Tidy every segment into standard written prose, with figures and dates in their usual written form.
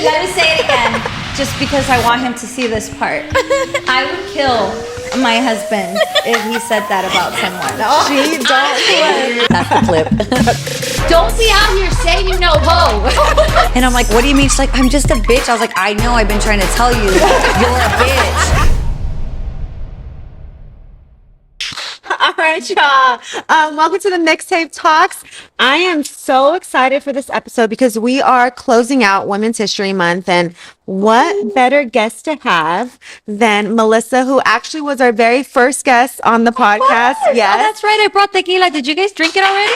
gotta say it again, just because I want him to see this part. I would kill my husband if he said that about someone. She don't. That's the clip. Don't be out here saying you know ho. And I'm like, what do you mean? She's like, I'm just a bitch. I was like, I know, I've been trying to tell you. You're a bitch. All right, y'all. Welcome to the Mixtape Talks. I am so excited for this episode because we are closing out Women's History Month, and what better guest to have than Melissa, who actually was our very first guest on the podcast. Yes. Oh, that's right. I brought tequila. Did you guys drink it already?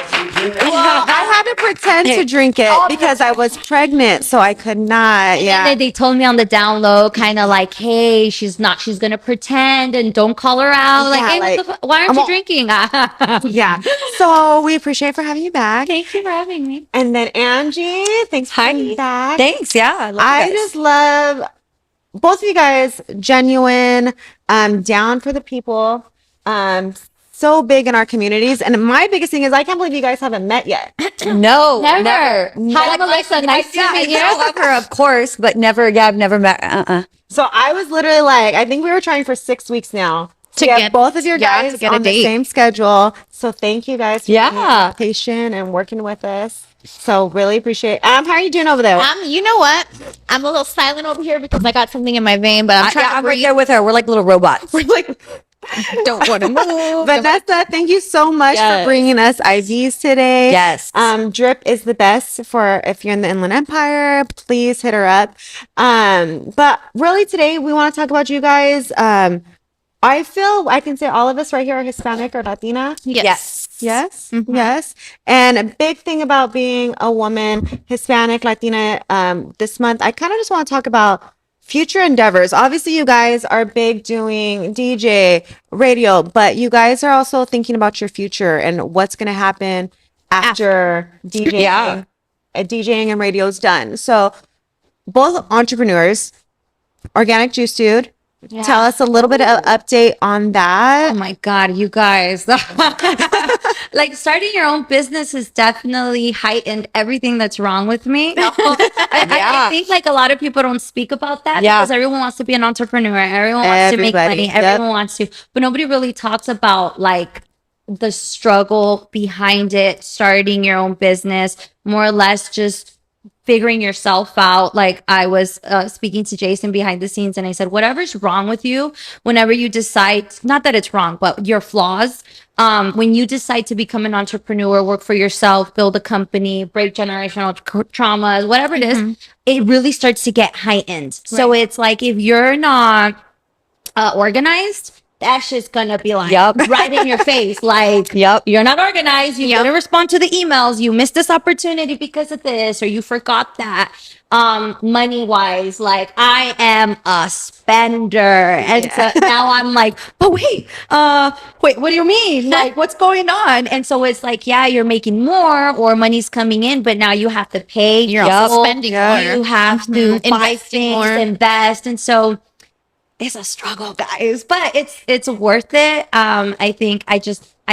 Well, I had to pretend to drink it because I was pregnant, so I could not. Yeah. And then they told me on the down low, kind of like, hey, she's going to pretend and don't call her out. Yeah, hey, why aren't you drinking? Yeah. So we appreciate for having you back. Thank you for having me. And then Angie, thanks for being back. Thanks. Yeah. I just love both of you guys, genuine, down for the people, so big in our communities. And my biggest thing is I can't believe you guys haven't met yet. No, Never. Hi, Melissa. Nice to meet you. I love her, of course, but never. Yeah, I've never met. So I was literally like, I think we were trying for 6 weeks now to get both of your guys on the same schedule. So thank you guys for being patient and working with us. So really appreciate it. How are you doing over there? You know what? I'm a little silent over here because I got something in my vein, but I'm trying to I'm right there with her. We're like little robots. We're like, don't want to move. Vanessa, thank you so much for bringing us IVs today. Yes. Drip is the best for if you're in the Inland Empire. Please hit her up. But really today we want to talk about you guys. I feel I can say all of us right here are Hispanic or Latina. Yes. Yes. Mm-hmm. Yes. And a big thing about being a woman, Hispanic, Latina, this month, I kind of just want to talk about future endeavors. Obviously, you guys are big doing DJ, radio, but you guys are also thinking about your future and what's going to happen after DJing, DJing and radio's done. So both entrepreneurs, Organic Juice Dude, tell us a little bit of update on that. Oh my God, you guys. Like starting your own business has definitely heightened everything that's wrong with me. I think like a lot of people don't speak about that because everyone wants to be an entrepreneur. Everyone wants to make money. Everyone wants to, but nobody really talks about like the struggle behind it, starting your own business, more or less just figuring yourself out. Like I was speaking to Jason behind the scenes and I said, whatever's wrong with you, whenever you decide, not that it's wrong, but your flaws, when you decide to become an entrepreneur, work for yourself, build a company, break generational traumas, whatever it is, it really starts to get heightened. Right. So it's like, if you're not organized, that shit's gonna be like right in your face. Like, you're not organized. You didn't respond to the emails. You missed this opportunity because of this, or you forgot that. Money wise, like I am a spender. And so now I'm like, but wait, what do you mean? Like, what's going on? And so it's like, you're making more or money's coming in, but now you have to pay. You're also spending more. You have to buy things, invest. And so it's a struggle, guys, but it's worth it. I think I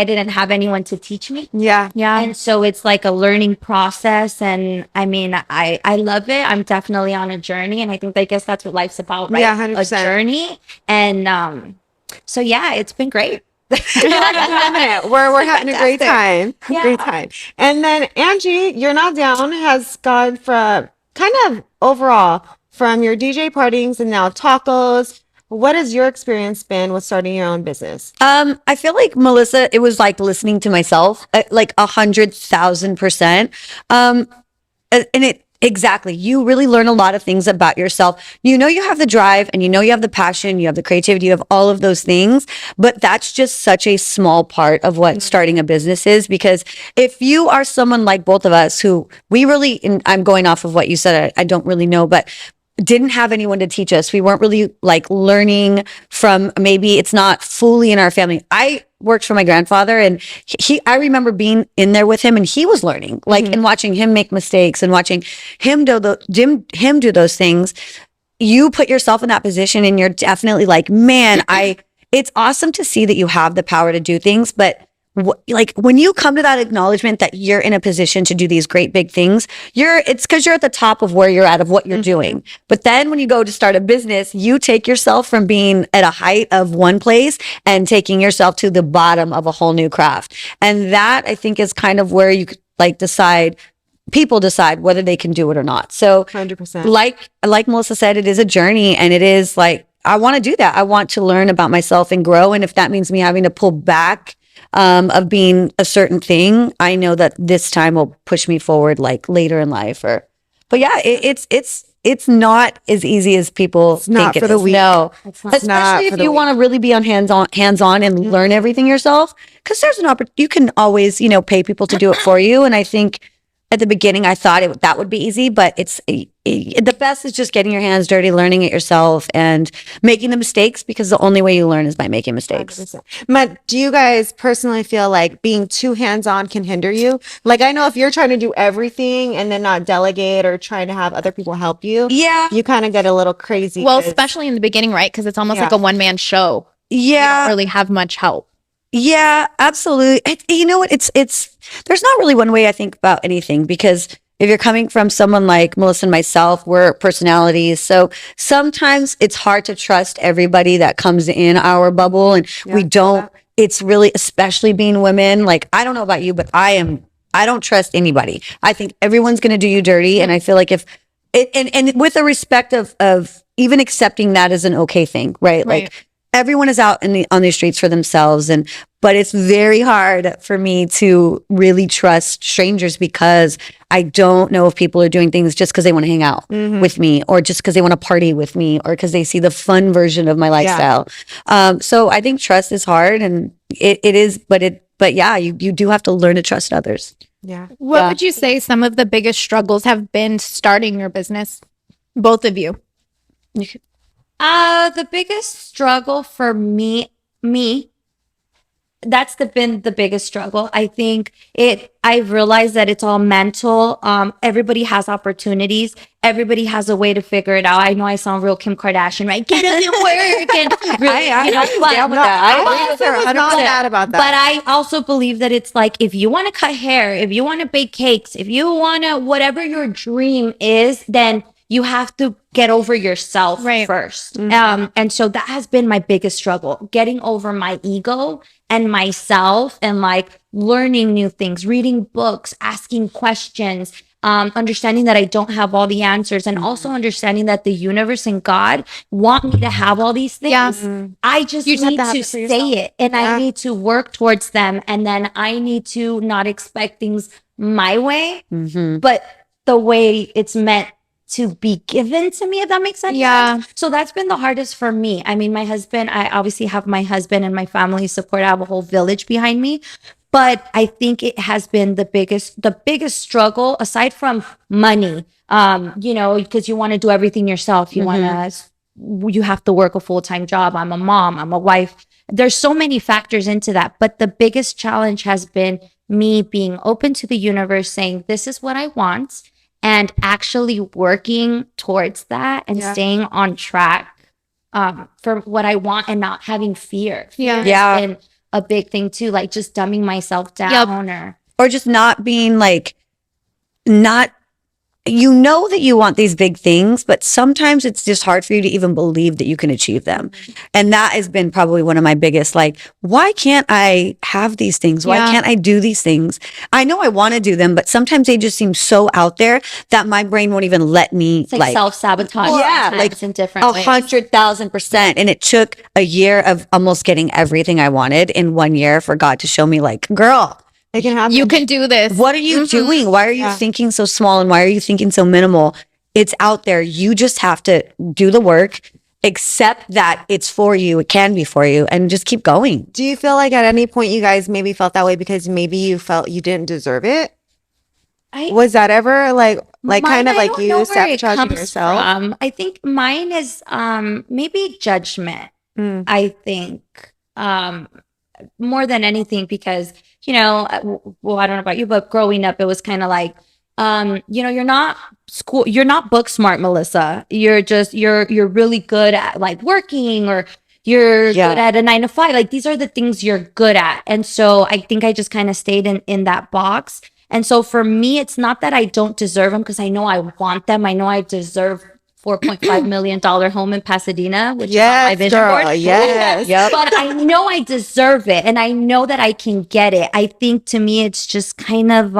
didn't have anyone to teach me. Yeah. And so it's like a learning process. And I mean, I love it. I'm definitely on a journey. And I guess that's what life's about, right? Yeah, 100%. A journey. And so it's been great. We're having a great time. Great time. And then Angie, You're Not Down has gone from kind of overall from your DJ partings and now tacos. What has your experience been with starting your own business? I feel like Melissa, it was like listening to myself, like 100,000%. And exactly, you really learn a lot of things about yourself. You know, you have the drive and you know, you have the passion, you have the creativity, you have all of those things, but that's just such a small part of what starting a business is. Because if you are someone like both of us who we really, and I'm going off of what you said, I don't really know, but didn't have anyone to teach us. We weren't really like learning from, maybe it's not fully in our family. I worked for my grandfather and I remember being in there with him and he was learning, like, and watching him make mistakes and watching him do those things. You put yourself in that position and you're definitely like, man, it's awesome to see that you have the power to do things, but like when you come to that acknowledgement that you're in a position to do these great big things, it's because you're at the top of where you're at of what you're doing. But then when you go to start a business, you take yourself from being at a height of one place and taking yourself to the bottom of a whole new craft. And that I think is kind of where you like people decide whether they can do it or not. So 100%. Like Melissa said, it is a journey, and it is like, I want to do that. I want to learn about myself and grow. And if that means me having to pull back of being a certain thing, I know that this time will push me forward like later in life. But yeah, it's not as easy as people think it is. No, especially if you want to really be on hands-on and learn everything yourself, because there's an opportunity. You can always, pay people to do it for you. And I think at the beginning, I thought that would be easy, but the best is just getting your hands dirty, learning it yourself, and making the mistakes, because the only way you learn is by making mistakes. 100%. But do you guys personally feel like being too hands-on can hinder you? Like, I know if you're trying to do everything and then not delegate or trying to have other people help you, you kind of get a little crazy. Well, especially in the beginning, right? Because it's almost like a one-man show. Yeah. You don't really have much help. Yeah, absolutely. You know what? There's not really one way I think about anything, because if you're coming from someone like Melissa and myself, we're personalities. So sometimes it's hard to trust everybody that comes in our bubble, and we don't, it's really, especially being women. Like, I don't know about you, but I don't trust anybody. I think everyone's going to do you dirty. And I feel like and with the respect of even accepting that as an okay thing, right? Like, everyone is out on the streets for themselves, but it's very hard for me to really trust strangers, because I don't know if people are doing things just because they want to hang out with me, or just because they want to party with me, or because they see the fun version of my lifestyle. So I think trust is hard, and it is, but yeah, you do have to learn to trust others. Yeah. What would you say some of the biggest struggles have been starting your business? Both of you. The biggest struggle for me, that's been the biggest struggle. I think I've realized that it's all mental. Everybody has opportunities. Everybody has a way to figure it out. I know I sound real Kim Kardashian, right? Get up and work. And really, I mad about that. But I also believe that it's like, if you want to cut hair, if you want to bake cakes, if you want to, whatever your dream is, then you have to get over yourself first. And so that has been my biggest struggle, getting over my ego and myself, and like learning new things, reading books, asking questions, understanding that I don't have all the answers, and also understanding that the universe and God want me to have all these things. I just need to say it, and I need to work towards them. And then I need to not expect things my way, but the way it's meant to be given to me, if that makes sense. Yeah. So that's been the hardest for me. I mean, I obviously have my husband and my family support. I have a whole village behind me. But I think it has been the biggest struggle, aside from money, because you want to do everything yourself. You have to work a full-time job. I'm a mom, I'm a wife. There's so many factors into that. But the biggest challenge has been me being open to the universe, saying, this is what I want, and actually working towards that and staying on track for what I want, and not having fear. Fear has been a big thing too, like just dumbing myself down, or just not being like, that you want these big things, but sometimes it's just hard for you to even believe that you can achieve them. And that has been probably one of my biggest, like, why can't I have these things? Why can't I do these things? I know I want to do them, but sometimes they just seem so out there that my brain won't even let me. It's like self-sabotage. Like in different ways. 100,000%. And it took a year of almost getting everything I wanted in 1 year for God to show me, like, girl, it can happen. You can do this. What are you doing? Why are you thinking so small, and why are you thinking so minimal? It's out there. You just have to do the work, accept that it's for you, it can be for you, and just keep going. Do you feel like at any point you guys maybe felt that way because maybe you felt you didn't deserve it? Was that ever like kind of like you sabotaging yourself? I think mine is maybe judgment. I think more than anything, because I don't know about you, but growing up, it was kind of like, you're not book smart, Melissa. You're really good at like working, or you're good at a 9 to 5. Like these are the things you're good at. And so I think I just kind of stayed in that box. And so for me, it's not that I don't deserve them because I know I want them. I know I deserve $4.5 million home in Pasadena, which is on my vision board. Yes. Yep. But I know I deserve it and I know that I can get it. I think to me, it's just kind of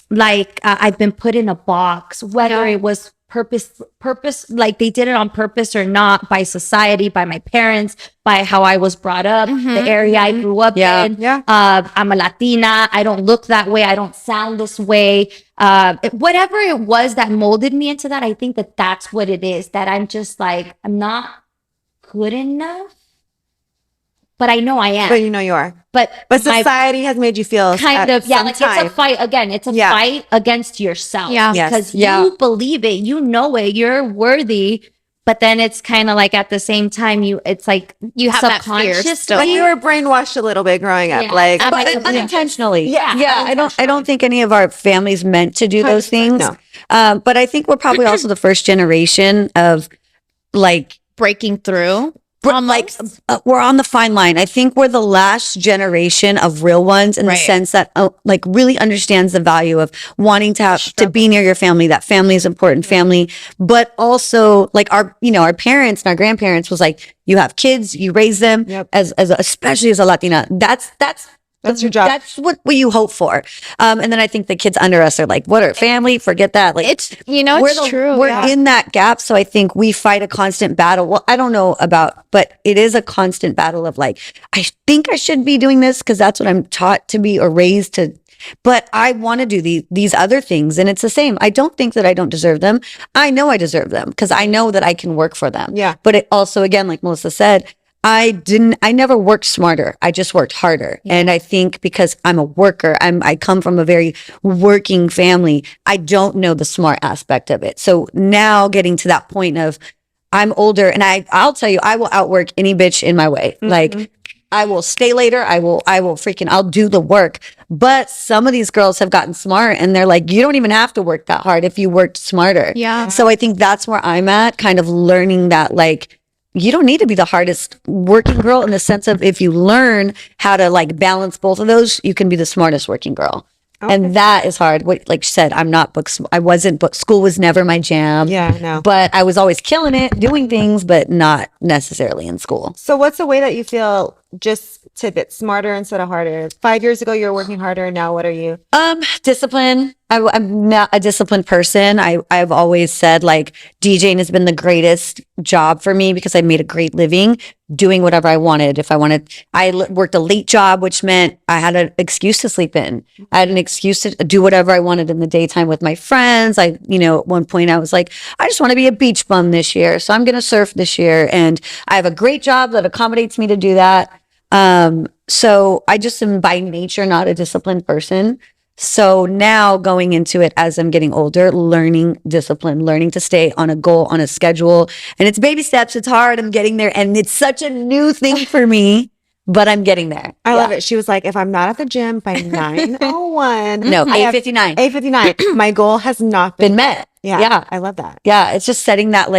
like I've been put in a box, whether it was purpose, like they did it on purpose or not, by society, by my parents, by how I was brought up, the area I grew up in. I'm a Latina. I don't look that way. I don't sound this way. Whatever it was that molded me into that, I think that that's what it is, that I'm just like, I'm not good enough, but I know I am. But you know you are. But society has made you feel kind of, like it's a fight. Again, it's a fight against yourself. Yeah. Because you believe it, you know it, you're worthy. But then it's kind of like at the same time, it's like you have that fear still. Like you were brainwashed a little bit growing up, like but unintentionally. Yeah. I don't think any of our families meant to do those things. No. But I think we're probably also the first generation of like breaking through. We're on the fine line. I think we're the last generation of real ones in the sense that like really understands the value of wanting to have to be near your family. That family is important, family, but also like our parents and our grandparents was like, you have kids, you raise them as especially as a Latina. That's your job. That's what you hope for. And then I think the kids under us are like, what are family? Forget that. Like it's true. We're in that gap. So I think we fight a constant battle. Well, I don't know but it is a constant battle of like, I think I should be doing this because that's what I'm taught to be or raised to. But I want to do these other things. And it's the same. I don't think that I don't deserve them. I know I deserve them because I know that I can work for them. Yeah. But it also, again, like Melissa said, I never worked smarter. I just worked harder. Yeah. And I think because I'm a worker, I come from a very working family. I don't know the smart aspect of it. So now getting to that point of I'm older and I'll tell you, I will outwork any bitch in my way. Mm-hmm. Like I will stay later. I'll do the work. But some of these girls have gotten smart and they're like, you don't even have to work that hard if you worked smarter. Yeah. So I think that's where I'm at, kind of learning that like, you don't need to be the hardest working girl in the sense of if you learn how to like balance both of those, you can be the smartest working girl. Okay. And that is hard. Like you said, I wasn't book. School was never my jam. Yeah, no. But I was always killing it, doing things, but not necessarily in school. So what's the way that you feel just to get smarter instead of harder? 5 years ago, you were working harder. Now, what are you? Discipline. I'm not a disciplined person. I've always said like DJing has been the greatest job for me because I made a great living doing whatever I wanted. If I wanted, worked a late job, which meant I had an excuse to sleep in. I had an excuse to do whatever I wanted in the daytime with my friends. At one point I was like, I just want to be a beach bum this year. So I'm going to surf this year. And I have a great job that accommodates me to do that. So I just am by nature not a disciplined person. So now going into it as I'm getting older, learning discipline, learning to stay on a goal, on a schedule. And it's baby steps. It's hard. I'm getting there. And it's such a new thing for me, but I'm getting there. I love it. She was like, if I'm not at the gym by 9:01. No, 8:59. 8:59. My goal has not been met. Yeah. I love that. Yeah. It's just setting that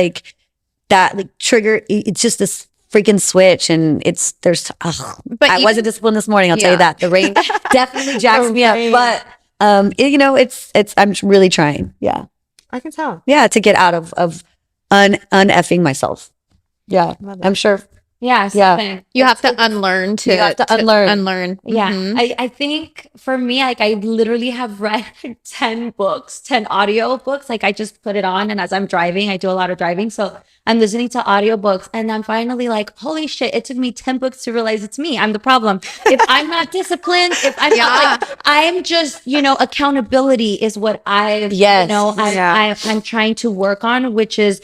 trigger. It's just this freaking switch and but I wasn't disciplined this morning, I'll tell you that. The rain definitely jacks me up, but I'm really trying. Yeah, I can tell. Yeah, to get out of uneffing myself. Yeah, I'm sure. Yeah. You have to unlearn to unlearn. Yeah. Mm-hmm. I think for me, like I literally have read 10 books, 10 audio books. Like I just put it on and as I'm driving, I do a lot of driving. So I'm listening to audiobooks and I'm finally like, holy shit, it took me 10 books to realize it's me. I'm the problem. If I'm not disciplined, if I'm not like, I'm just, accountability is what I'm trying to work on, which is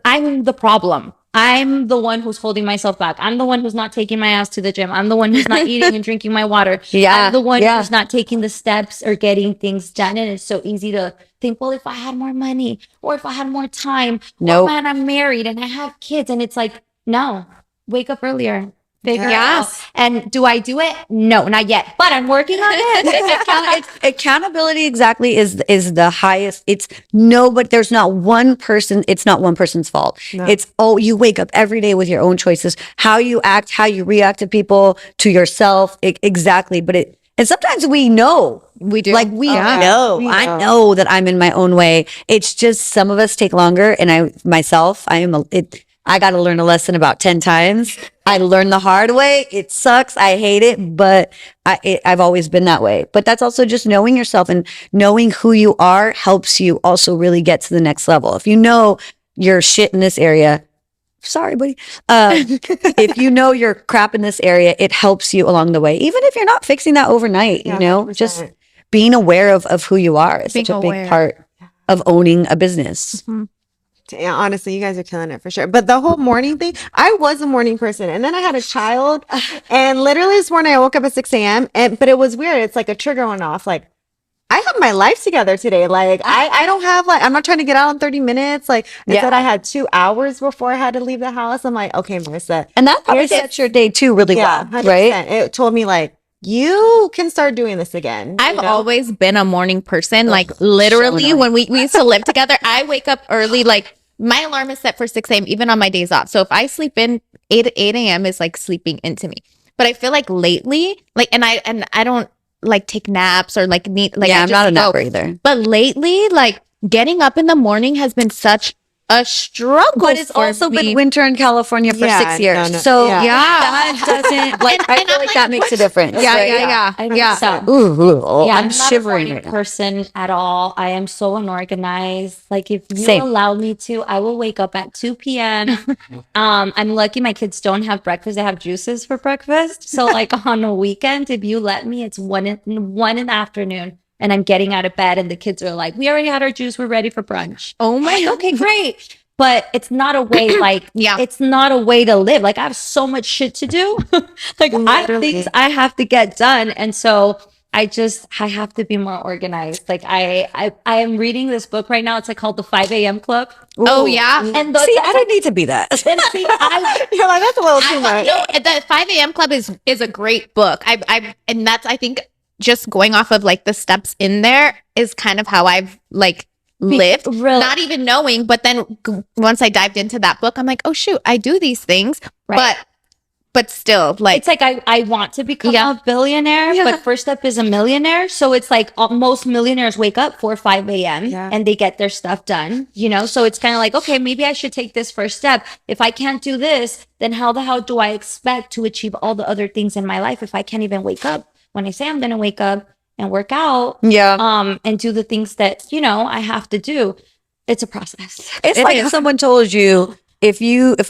I'm the problem. I'm the one who's holding myself back. I'm the one who's not taking my ass to the gym. I'm the one who's not eating and drinking my water. I'm the one who's not taking the steps or getting things done. And it's so easy to think, well, if I had more money or if I had more time, man, I'm married and I have kids. And it's like, no, wake up earlier. figure Yes. out. And do I do it? No, not yet, but I'm working on it. Accountability exactly is the highest. It's no, but there's not one person. It's not one person's fault. No. It's you wake up every day with your own choices, how you act, how you react to people, to yourself. Exactly. But and sometimes we know. We do. Like we Yeah. know. We I know. know that I'm in my own way. It's just some of us take longer, and I got to learn a lesson about 10 times. I learned the hard way. It sucks. I hate it, but I've always been that way. But that's also just knowing yourself, and knowing who you are helps you also really get to the next level. If you know you're shit in this area, sorry, buddy. If you know you're crap in this area, it helps you along the way. Even if you're not fixing that overnight, Yeah, you know, 100%. just being aware of who you are is Being such a aware. big part of owning a business. Yeah, honestly, you guys are killing it for sure. But the whole morning thing, I was a morning person, and then I had a child, and literally this morning I woke up at 6 a.m. But it was weird. It's like a trigger went off. Like, I have my life together today. Like, I don't have I'm not trying to get out in 30 minutes. Like, I said I had 2 hours before I had to leave the house. I'm like, okay, Marissa. And that probably here's it. sets your day too really Yeah, well, 100%. right? It told me like, you can start doing this again. I've you know? always been a morning person. Like literally annoying. when we used to live together, I wake up early. Like my alarm is set for 6 a.m. even on my days off. So if I sleep in 8 a.m. is like sleeping into me. But I feel like lately, like, and I don't like take naps or like need, like, Yeah, I I'm just not a go. napper either. But lately, like getting up in the morning has been such a struggle. But it's for also me. been winter in California for Yeah, 6 years. no, So yeah. that doesn't like I And feel I'm like like, that makes a difference. Yeah, right? yeah. I think so. Ooh, Yeah, I'm not shivering a morning right now. person at all. I am so unorganized. Like if you Same. allow me to, I will wake up at 2 p.m. I'm lucky my kids don't have breakfast. They have juices for breakfast. So like on a weekend, if you let me, it's one in the afternoon and I'm getting out of bed and the kids are like, we already had our juice. We're ready for brunch. Oh my Like, okay, great. But it's not a way like Yeah. it's not a way to live. Like I have so much shit to do. Like I have Literally. things I have to get done. And so I have to be more organized. Like I am reading this book right now. It's like called the 5 a.m. Club. Oh yeah. And See, I don't need to be that. and see, You're like, that's a little too much. No, the 5 a.m. Club is a great book. And that's I think just going off of like the steps in there is kind of how I've like lived, real- not even knowing. But then once I dived into that book, I'm like, oh shoot, I do these things, Right. but still, like it's like I want to become Yeah. a billionaire, Yeah. but first step is a millionaire. So it's like most millionaires wake up 4 or 5 a.m. Yeah. and they get their stuff done, you know? So it's kind of like, okay, maybe I should take this first step. If I can't do this, then how the hell do I expect to achieve all the other things in my life if I can't even wake up when I say I'm going to wake up and work out Yeah. and do the things that, you know, I have to do? It's a process. It's It like is. if someone told you if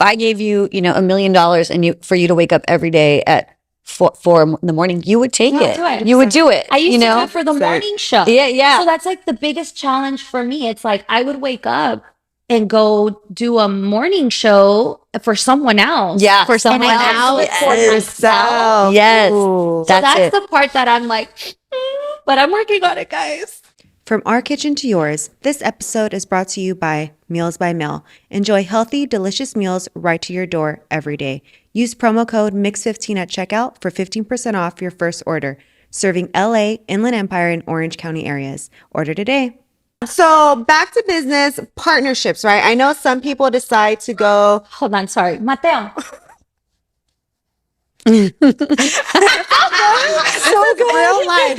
I gave you, $1 million and for you to wake up every day at 4 in the morning, you would take Yeah, it. do it. You would do it. I used you to know? do it for the morning show. Yeah. So that's like the biggest challenge for me. It's like I would wake up and go do a morning show for someone else. Yeah. for someone And I have to else. record myself. Yes. Ooh. So That's that's it. the part that I'm like, but I'm working on it, guys. From our kitchen to yours, this episode is brought to you by Meals by Mill. Enjoy healthy, delicious meals right to your door every day. Use promo code MIX15 at checkout for 15% off your first order. Serving LA, Inland Empire, and Orange County areas. Order today. So back to business partnerships, right? I know some people decide to go. Hold on, sorry. Mateo. So good. Real life.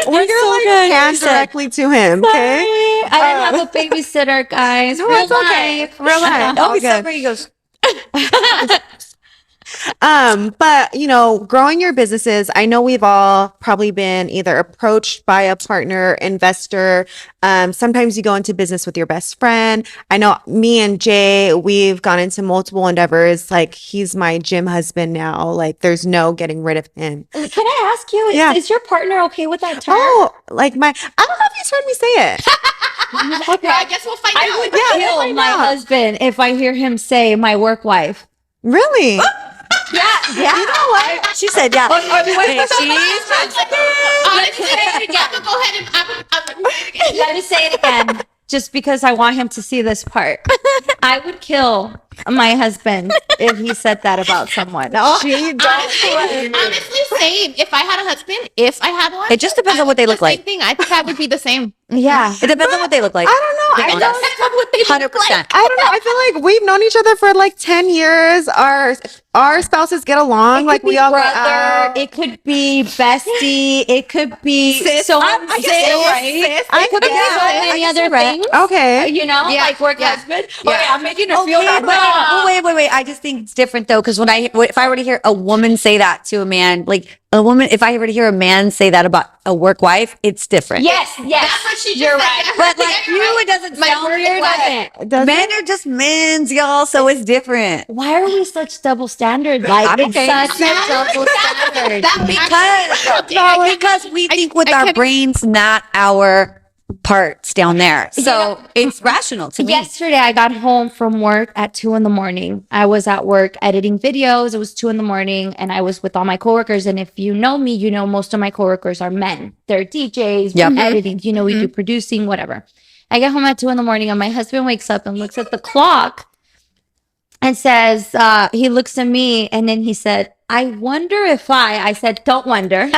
We're gonna like good. hand You said- directly to him, okay? I didn't have a babysitter, guys. No, Real it's okay. life. Real life. All Always good. somebody goes, But growing your businesses, I know we've all probably been either approached by a partner, investor. Sometimes you go into business with your best friend. I know me and Jay, we've gone into multiple endeavors. Like he's my gym husband now. Like there's no getting rid of him. Can I ask you, Yeah. is your partner okay with that term? Oh, like I don't know if he's heard me say it. Okay. I guess we'll find I out. would we'll kill find my out. husband if I hear him say my work wife. Really? Yeah. You know what? she said, yeah. Wait, Honestly, yeah, but go ahead and Let me say it again, just because I want him to see this part. I would kill my husband if he said that about someone. No, Honestly, same. If I had a husband, if I had one, It just depends on what they look like. Same thing. I think I would be the same. yeah. It depends on what they look like. I don't know. I don't. What they look 100%. like. I don't know. I feel like we've known each other for like 10 years. Our spouses get along. Like we all go out. It could be bestie. It could be so I guess so, right? It could be so many other things. Okay. You know, Yeah, like work yeah. husband. Yeah. Okay, I'm making her feel Okay, that. but wait. I just think it's different though, because if I were to hear a woman say that to a man, like a woman, if I were to hear a man say that about a work wife, it's different. Yes. That's what she just You're said. right. But like you, it doesn't sound weird. Does Men it? are just men's, y'all, so it's different. Why are we such double standards? Like I'm it's okay. such a double standard. Because we think with our brains, not our parts down there. So it's rational to me. Yesterday, I got home from work at 2 a.m. I was at work editing videos. It was 2 a.m, and I was with all my coworkers. And if you know me, you know most of my coworkers are men. They're DJs, Yep. editing. You know, we do producing, whatever. I get home at 2 a.m, and my husband wakes up and looks at the clock and says, he looks at me, and then he said, "I wonder if I said, "Don't wonder."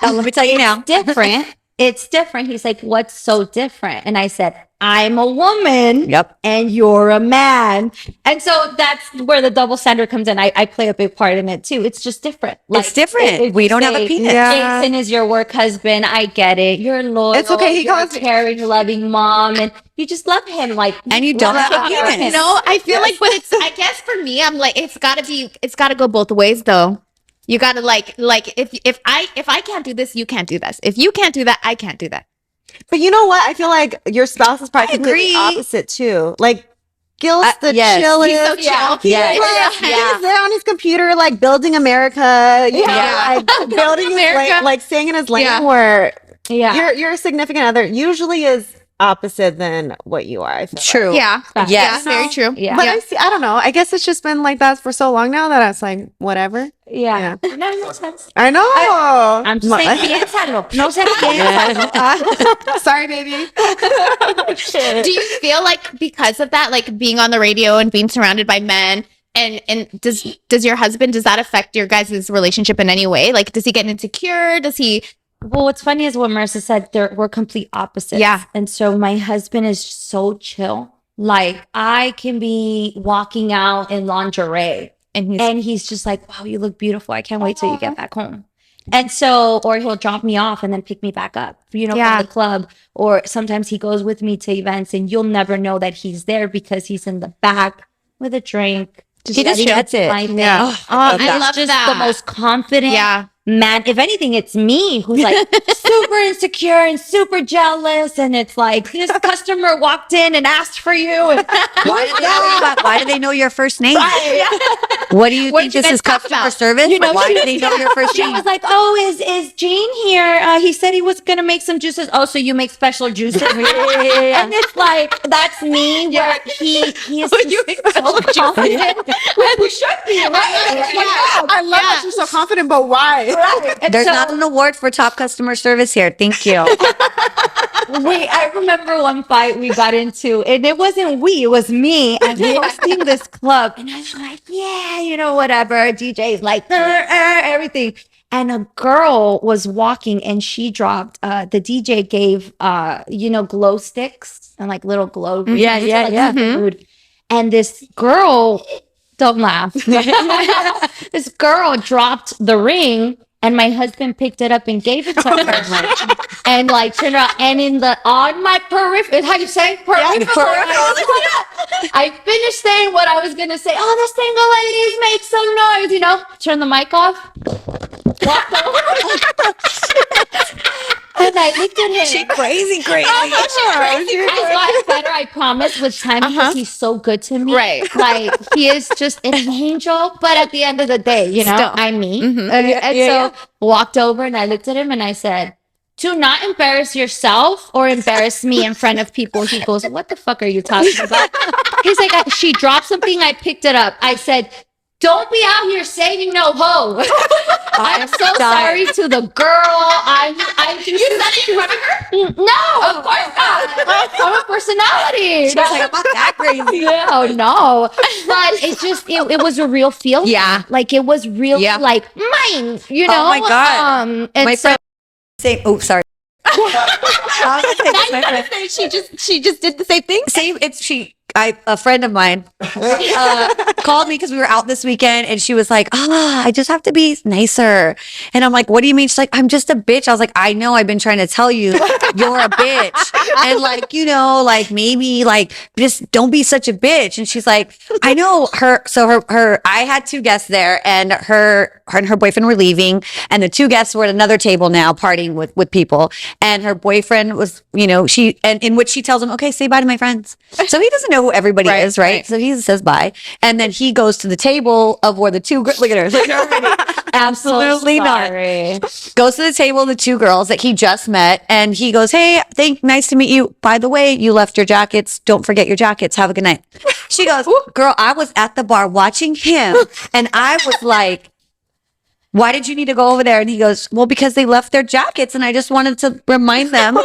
Let me tell you now. Different. It's different. He's like, "What's so different?" And I said, "I'm a woman." Yep. And you're a man. And so that's where the double standard comes in. I play a big part in it too. It's just different. It's different. if We you don't have a say penis. Yeah. Jason is your work husband. I get it. You're loyal. It's okay. He you're calls a caring, loving mom, and you just love him. Like, And you don't have a love penis. him. No, I feel like, but I guess for me, I'm like, it's gotta go both ways though. You gotta like if I can't do this, you can't do this. If you can't do that, I can't do that. But you know what? I feel like your spouse is probably completely agree. opposite too. Like Gil's the yes. chillest. He's so chill. Yeah. He's there on his computer, like building America. You know, Yeah. like building his America. lane, like staying in his lane. Yeah. Where Yeah. your significant other usually is opposite than what you are. I feel like. True. Yeah. Yes. Yeah, very true. Yeah. But I don't know. I guess it's just been like that for so long now that it's like whatever. Yeah. No, it makes sense. I know. I'm just saying, piénsalo. No se piensa. Sorry, baby. Do you feel like because of that, like being on the radio and being surrounded by men, and does your husband, does that affect your guys' relationship in any way? Like, does he get insecure? Does he? Well, what's funny is what Marissa said, we're complete opposites. Yeah. And so my husband is so chill. Like, I can be walking out in lingerie and he's just like, "Wow, you look beautiful. I can't wait till you get back home." And so, or he'll drop me off and then pick me back up, you know, Yeah. from the club. Or sometimes he goes with me to events and you'll never know that he's there because he's in the back with a drink. He just gets it. Yeah. Oh, And love he's just that. the most confident Yeah. man. If anything, it's me who's like super insecure and super jealous. And it's like, this customer walked in and asked for you. And Why do they know your first name? What do you What think did you this guys is talk customer about? service? You know, Why she do they know your first she name? was like, "Oh, is Gene here? He said he was gonna make some juices. Oh, so you make special juices?" And it's like, that's me. Where he is just so confident. We should be, right? I love that you're so confident, but why? Right. And There's so- not an award for top customer service here. Thank you. I remember one fight we got into, and it wasn't it was me. I'm hosting this club, and I was like, "Yeah, you know, whatever." DJ's like, everything. And a girl was walking, and she dropped. The DJ gave, glow sticks and like little glow. Yeah, to, yeah, like, yeah. set the mood. And this girl, don't laugh. This girl dropped the ring. And my husband picked it up and gave it to her. And like turned around, and on my peripheral, how you say? Peripheral. I finished saying what I was gonna say. Oh, the single ladies make some noise, you know. Turn the mic off. Walked over. And I looked at him. She crazy. I got better, I promise, with time because he's so good to me. Right. Like, he is just an angel. But at the end of the day, you know, Still. I'm me. Mhm. And so walked over and I looked at him and I said, "To not embarrass yourself or embarrass me in front of people." He goes, "What the fuck are you talking about?" He's like, "She dropped something. I picked it up." I said, don't be out here saying no ho. I'm so sorry to the girl. I just, You said it in front of her? No, of course not. I'm a personality. She's like, I'm not that crazy. No. But it just, it was a real feeling. Yeah. Like it was real, Yeah. like mine, you know? Oh my God. And My so, friend saying, oh, sorry. I was gonna say this, my friend. She just did the same thing. Same. A friend of mine called me because we were out this weekend, and she was like, I just have to be nicer. And I'm like, what do you mean? She's like, I'm just a bitch. I was like, I know, I've been trying to tell you you're a bitch. And like, like maybe like just don't be such a bitch. And she's like, I know her. So I had two guests there, and her and her boyfriend were leaving, and the two guests were at another table now partying with people. And her boyfriend was, in which she tells him, okay, say bye to my friends. So he doesn't know who everybody is, right? So he says bye. And then he goes to the table of where the two, look at her. Look at her. Absolutely not. Goes to the table of the two girls that he just met. And he goes, hey, nice to meet you. By the way, you left your jackets. Don't forget your jackets. Have a good night. She goes, girl, I was at the bar watching him. And I was like, why did you need to go over there? And he goes, well, because they left their jackets and I just wanted to remind them.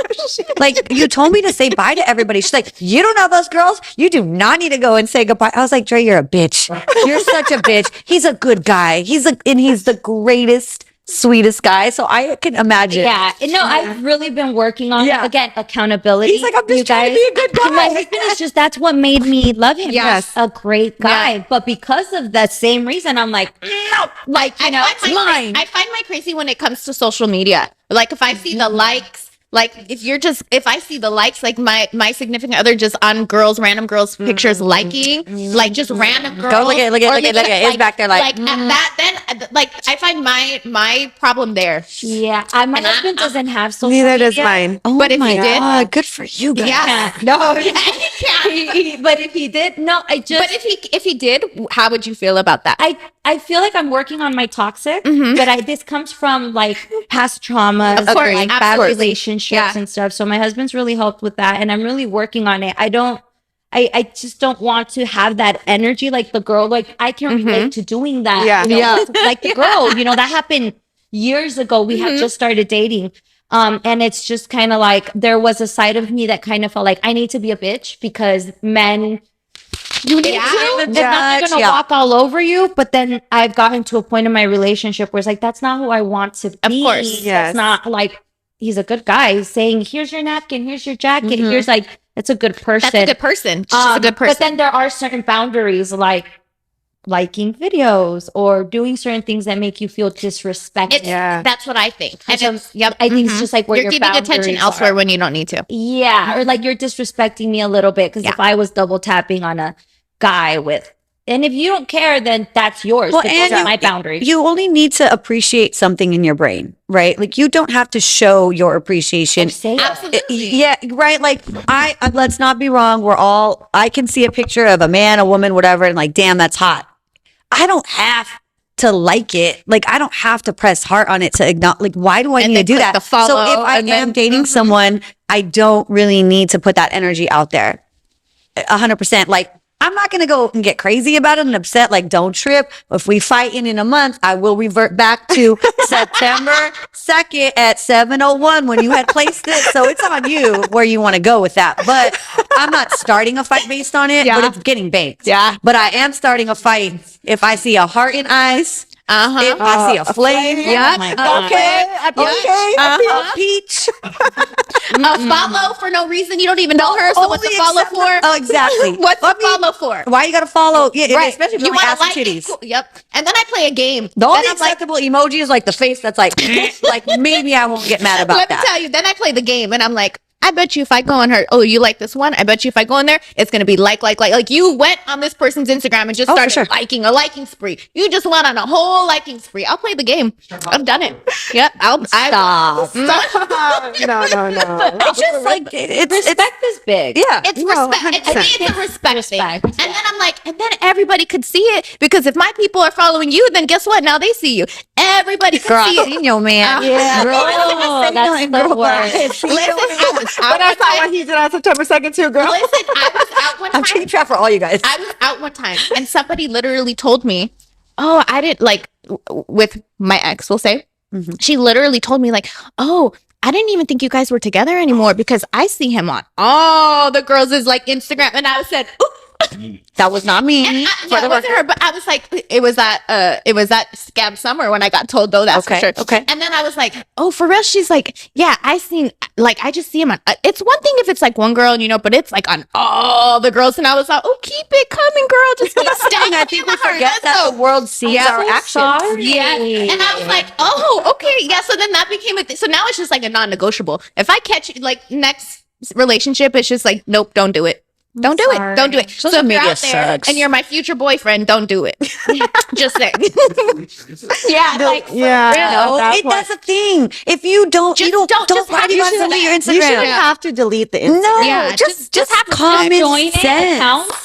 Like, you told me to say bye to everybody. She's like, you don't know those girls. You do not need to go and say goodbye. I was like, Dre, you're a bitch. You're such a bitch. He's a good guy. He's the greatest, sweetest guy. So I can imagine. Yeah. No, I've really been working on it. Again, accountability. He's like, I'm just trying to be a good guy. My husband is just, that's what made me love him. Yes. He's a great guy. Yeah. But because of that same reason, I'm like, no, like, I find my crazy when it comes to social media. Like if I see the likes, like if I see the likes, like my significant other just on random girls pictures liking, like just random girls. Go look at it. It's back there like at that, then like I find my problem there. Yeah. My husband doesn't have social Neither media. does mine. oh But if my he did- God, good for you guys. Yeah. No. Yeah. But if he did, no, But if he did, how would you feel about that? I feel like I'm working on my toxic, Mm-hmm. but this comes from like past traumas, Of course, like bad absolutely. relationships Yeah. and stuff. So my husband's really helped with that, and I'm really working on it. I just don't want to have that energy like the girl. Like I can relate to doing that. Yeah. you know, like the girl. That happened years ago. We had just started dating. And it's just kind of like there was a side of me that kind of felt like I need to be a bitch because men. You need to. They're not going to walk all over you. But then I've gotten to a point in my relationship where it's like, that's not who I want to be. Of course. Yes. That's not like, he's a good guy. He's saying, here's your napkin. Here's your jacket. Here's like, it's a good person. That's a good person. She's a good person. But then there are certain boundaries like liking videos or doing certain things that make you feel disrespected. That's what I think. And So, it's, yep. I think it's just like where You're your giving attention boundaries elsewhere are. when you don't need to. Yeah, or like you're disrespecting me a little bit because if I was double tapping on a guy and if you don't care, then that's yours. Well, But and those are my boundaries. You only need to appreciate something in your brain, right? Like you don't have to show your appreciation. Say it. Absolutely. Yeah, right. Like let's not be wrong. I can see a picture of a man, a woman, whatever, and like, damn, that's hot. I don't have to like it. Like I don't have to press heart on it to acknowledge. Like why do I need to do that? The follow, so if I am dating someone, I don't really need to put that energy out there. 100%. Like I'm not going to go and get crazy about it and upset. Like don't trip. If we fight in a month, I will revert back to September 2nd at 7:01 when you had placed it. So it's on you where you want to go with that. But I'm not starting a fight based on it, but it's getting baked. Yeah. But I am starting a fight if I see a heart in eyes. If I see a flame. Oh my God. Okay. A peach. A follow for no reason. You don't even know her. So what's the follow for? Oh, exactly. What's the follow for? Why you got to follow? Yeah, Right. especially if You you want want to to ask like titties. it? Cool. Yep. And then I play a game. The only Then I'm like, acceptable emoji is like the face that's like, like maybe I won't get mad about let me that. tell you. Then I play the game, and I'm like, I bet you if I go on her, oh, you like this one? I bet you if I go in there, it's gonna be like you went on this person's Instagram and just Oh, for started sure. liking a liking spree. You just went on a whole liking spree. I'll play the game. I've done it. Yep. Stop. No. It's just like it's Respect is big. yeah. It's No, respect. To me, 100%. it's a respect thing. Respect. And then I'm like, and then everybody could see it because if my people are following you, then guess what? Now they see you. Everybody can Girl, see I it. seen your man. Yeah, Girl, bro, that's the worst. Listen, I was out But that's one not time. what he did on September 2nd too, girl. Listen, I was out one I'm time. keeping track for all you guys. I was out one time and somebody literally told me, oh, I didn't like with my ex, we'll say. Mhm. She literally told me like, oh, I didn't even think you guys were together anymore because I see him on all the girls' like Instagram. And I said, ooh. That was not me. Yeah, it wasn't her, but I was like, it was that scam summer when I got told though, that's for sure. Okay. And then I was like, oh, for real? She's like, yeah, I just see him on, it's one thing if it's like one girl, but it's like on all the girls. And I was like, oh, keep it coming, girl. Just keep staying. I think we forget that the world sees our actions. Yeah. And I was like, oh, okay. Yeah. So then that became a thing. So now it's just like a non-negotiable. If I catch like next relationship, it's just like, nope, don't do it. Don't do it. Don't do it. So if you're media out there sucks. and you're my future boyfriend, don't do it. Just saying. Yeah. Like, No, that's a thing. If you don't, Just don't just write have it on some of your Instagram. You shouldn't have to delete the Instagram. No, Yeah, just have Join common it, sense. accounts.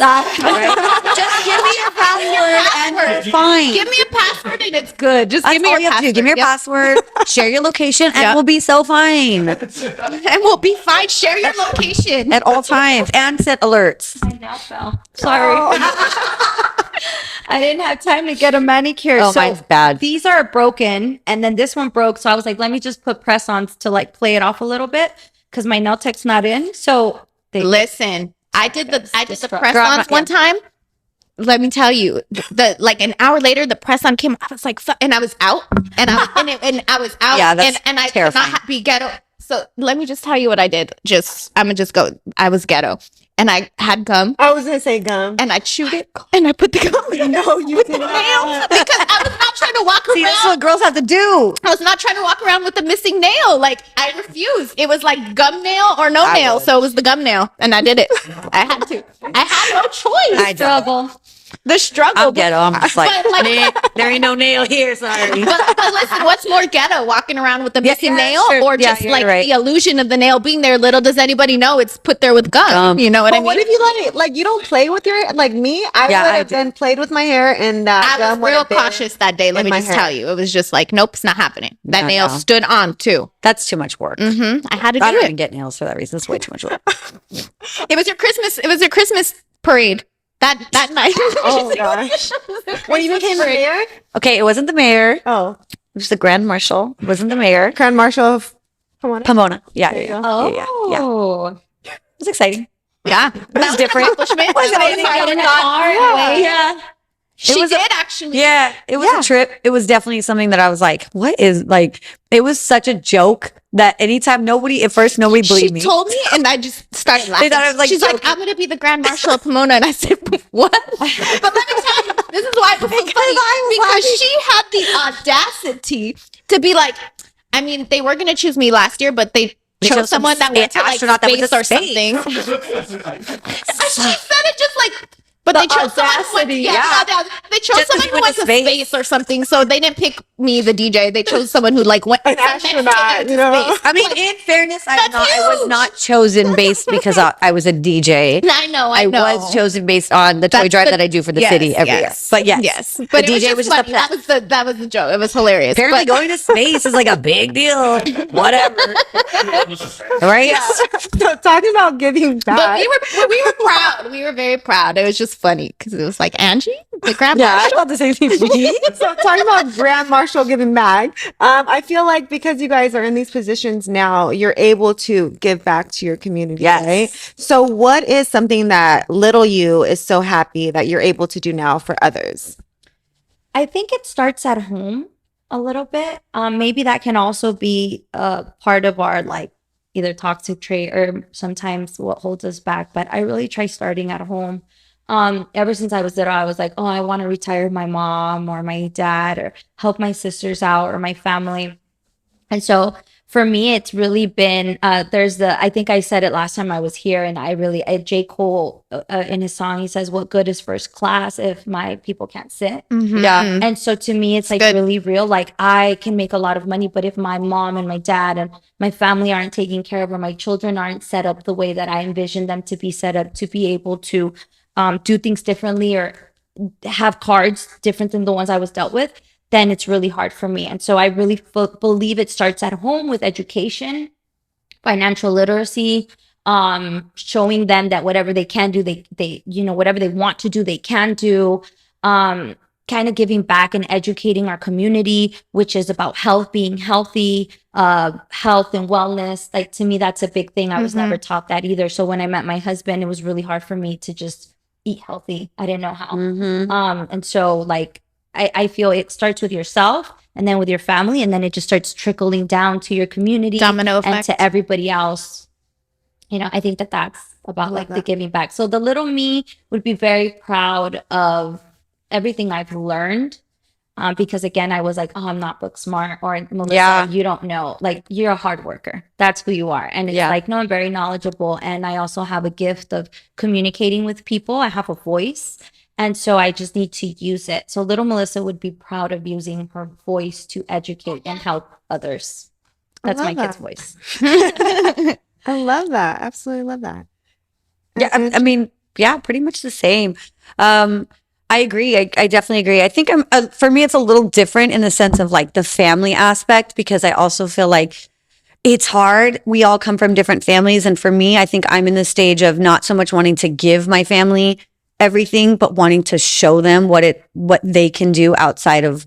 Just give me your password and it's fine. give me a password and it's good. Just That's give me all your you have to do. password. Give me your Yep. password, share your location, and Yep. we'll be so fine And we'll be fine. Share your location. at all times and set alerts. I now fell. Sorry. I didn't have time to get a manicure. Oh, so mine's bad. These are broken, and then this one broke. So I was like, let me just put press-ons to like play it off a little bit because my nail tech's not in. So they Listen, I did the Destruct- press-ons one time. Let me tell you, like an hour later, the press-on came. I was like, fuck, and I was out, and I was out, Yeah, that's and I could terrifying. not be ghetto. So let me just tell you what I did. I'm gonna just go. I was ghetto, and I had gum, I was gonna say gum. and I chewed it, and I put the gum in No, you with did the not. nail because I was not trying to walk See, that's around. what girls have to do. I was not trying to walk around with the missing nail. Like I refused. It was like gum nail or no I nail. would. So it was the gum nail, and I did it. I had to. I had no choice. I struggle. The struggle. I'm ghetto. I'm just like, But, like- "Nah, there ain't no nail here. Sorry. But listen, what's more ghetto? Walking around with the missing yeah, nail sure. or Yeah, just you're like right. the illusion of the nail being there? Little does anybody know it's put there with gum. Gum. You know what I But mean? what if you let it, like, you don't play with your, like me, I Yeah, would I have do. then played with my hair and that I was gum would real have been cautious that day. Let in me my just hair. tell you. It was just like, nope, it's not happening. That No, nail no. stood on too. That's too much work. I had to I do don't it. even get nails for that reason. It's way too much work. It was your Christmas. It was your Christmas parade that night. Oh gosh. When you became the mayor? Okay, it wasn't the mayor. Oh, It was the grand marshal. It wasn't the mayor. Grand Marshal of Pomona. Pomona. Yeah, There you yeah, go. yeah, yeah. Oh, It was exciting. Yeah, that was different. An accomplishment. Was That amazing. was in a- a car away. Yeah. She was a- did actually. Yeah, it was Yeah. a trip. It was definitely something that I was like, what is like, it was such a joke that anytime nobody She believed me. told me, and I just started laughing. thought I was, like, She's like, joking. "I'm gonna be the Grand Marshal of Pomona," and I said, "What?" But let me tell you, this is why it was so funny because she had the audacity to be like, I mean, they were gonna choose me last year, but they They chose chose some someone that went to like astronaut that went space to or space. something. And she said it just like. But they chose someone who went, audacity. they chose Just 'cause someone you who went to space or something. So they didn't pick me, the DJ. They chose someone who like went An astronaut, you know? I mean, in fairness, I That's was huge. not chosen based because I was a DJ. I know. I was chosen based on the toy That's drive the- that I do for the yes, city every yes, year. But yes, yes. the But it DJ was just funny. upset. That was the joke. It was hilarious. Apparently, But- going to space is like a big deal. Whatever, right? So talking about giving But back. we were proud. We were very proud. It was just funny because it was like Angie, the grandma. Yeah, I thought the same thing. So talking about Grand Marshal giving back, I feel like because you guys are in these positions now, you're able to give back to your community, Yes. right? So what is something that little you is so happy that you're able to do now for others? I think it starts at home a little bit. Maybe that can also be part of our like either toxic trait or sometimes what holds us back. But I really try starting at home. Ever since I was little, I was like, oh, I want to retire my mom or my dad or help my sisters out or my family. And so for me, it's really been, I think I said it last time I was here and J. Cole in his song, he says, what good is first class if my people can't sit? Yeah. And so to me, it's like Good. really real. Like I can make a lot of money, but if my mom and my dad and my family aren't taken care of or my children aren't set up the way that I envision them to be set up to be able to do things differently or have cards different than the ones I was dealt with, then it's really hard for me. And so I really believe it starts at home with education, financial literacy, showing them that whatever they can do, they whatever they want to do, they can do. kind of giving back and educating our community, which is about health, being healthy, health and wellness. Like, to me, that's a big thing. I was never taught that either. So when I met my husband, it was really hard for me to just eat healthy. I didn't know how. And so like, I feel it starts with yourself and then with your family, and then it just starts trickling down to your community, domino effect, and to everybody else. You know, I think that that's about like the giving back. So the little me would be very proud of everything I've learned. Because again, I was like, oh, I'm not book smart, or Melissa, you don't know, like, you're a hard worker. That's who you are. And it's like, no, I'm very knowledgeable. And I also have a gift of communicating with people. I have a voice. And so I just need to use it. So little Melissa would be proud of using her voice to educate and help others. That's my kid's voice. I love that. Absolutely love that. Yeah, I mean, yeah, pretty much the same. I agree. I definitely agree. I think for me, it's a little different in the sense of like the family aspect, because I also feel like it's hard. We all come from different families. And for me, I think I'm in the stage of not so much wanting to give my family everything, but wanting to show them what they can do outside of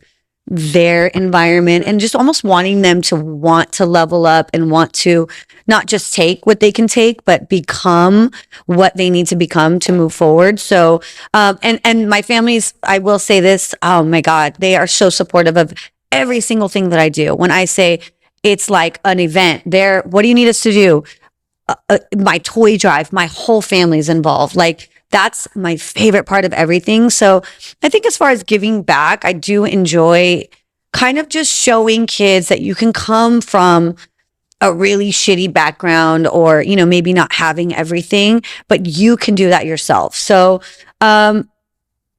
their environment, and just almost wanting them to want to level up and want to not just take what they can take, but become what they need to become to move forward. So, and my family's, I will say this, oh my God, they are so supportive of every single thing that I do. When I say it's like an event, what do you need us to do? My toy drive, my whole family's involved. Like, that's my favorite part of everything. So I think as far as giving back, I do enjoy kind of just showing kids that you can come from a really shitty background, or, you know, maybe not having everything, but you can do that yourself. So,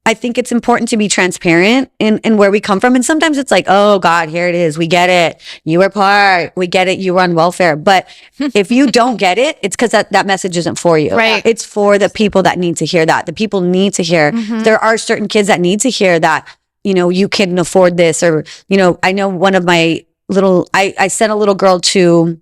I think it's important to be transparent in where we come from. And sometimes it's like, oh God, here it is. We get it. You were poor. We get it. You were on welfare. But if you don't get it, it's because that message isn't for you. Right. It's for the people that need to hear that. The people need to hear. There are certain kids that need to hear that, you know, you can afford this. Or, you know, I know one of my I sent a little girl to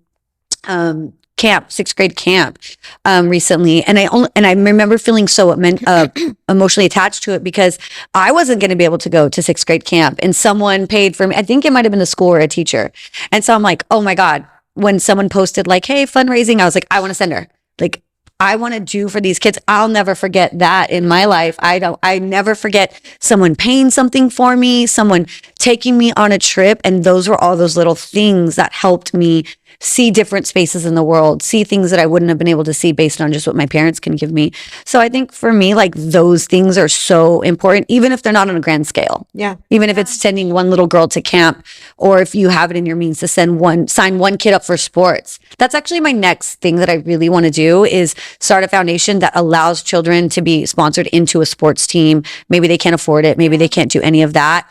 camp, 6th grade camp, recently. And I remember feeling so emotionally attached to it, because I wasn't going to be able to go to 6th grade camp, and someone paid for me. I think it might've been the school or a teacher. And so I'm like, oh my God, when someone posted like, hey, fundraising, I was like, I want to send her. Like, I want to do for these kids. I'll never forget that in my life. I never forget someone paying something for me, someone taking me on a trip. And those were all those little things that helped me see different spaces in the world, see things that I wouldn't have been able to see based on just what my parents can give me. So I think for me, like, those things are so important, even if they're not on a grand scale. Yeah. Even if it's sending one little girl to camp, or if you have it in your means to sign one kid up for sports. That's actually my next thing that I really want to do, is start a foundation that allows children to be sponsored into a sports team. Maybe they can't afford it. Maybe they can't do any of that.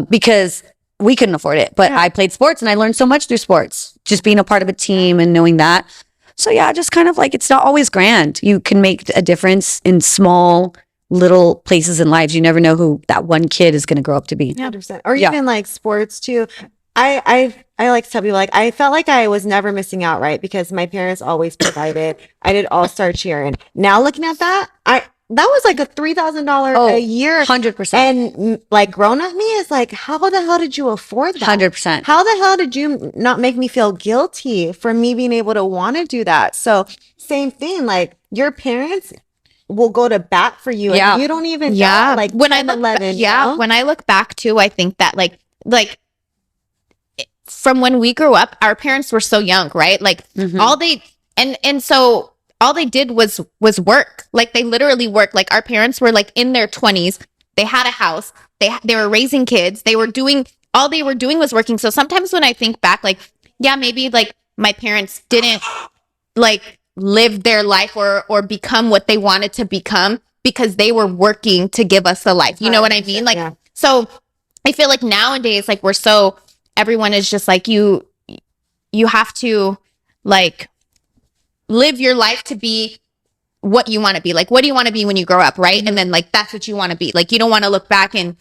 Because we couldn't afford it, but I played sports and I learned so much through sports, just being a part of a team and knowing that. So yeah, just kind of like, it's not always grand. You can make a difference in small little places in lives. You never know who that one kid is going to grow up to be. 100%. Or even like sports too. I like to tell people, like, I felt like I was never missing out, right? Because my parents always provided. I did all-star cheer, and now looking at that, that was like a $3,000 a year. 100%. And like, grown-up me is like, how the hell did you afford that? 100%. How the hell did you not make me feel guilty for me being able to want to do that? So same thing, like, your parents will go to bat for you, and you don't even know, like, when 10, I look 11, you know? When I look back too, I think that like from when we grew up, our parents were so young, right? Like, all they so all they did was work. Like, they literally worked. Like, our parents were like in their 20s. They had a house. They were raising kids. All they were doing was working. So sometimes when I think back, like, yeah, maybe like my parents didn't like live their life or become what they wanted to become because they were working to give us the life. You know what I mean? Like, so I feel like nowadays, like, everyone is just like, you have to like live your life to be what you want to be. Like, what do you want to be when you grow up, right? And then like, that's what you want to be. Like, you don't want to look back and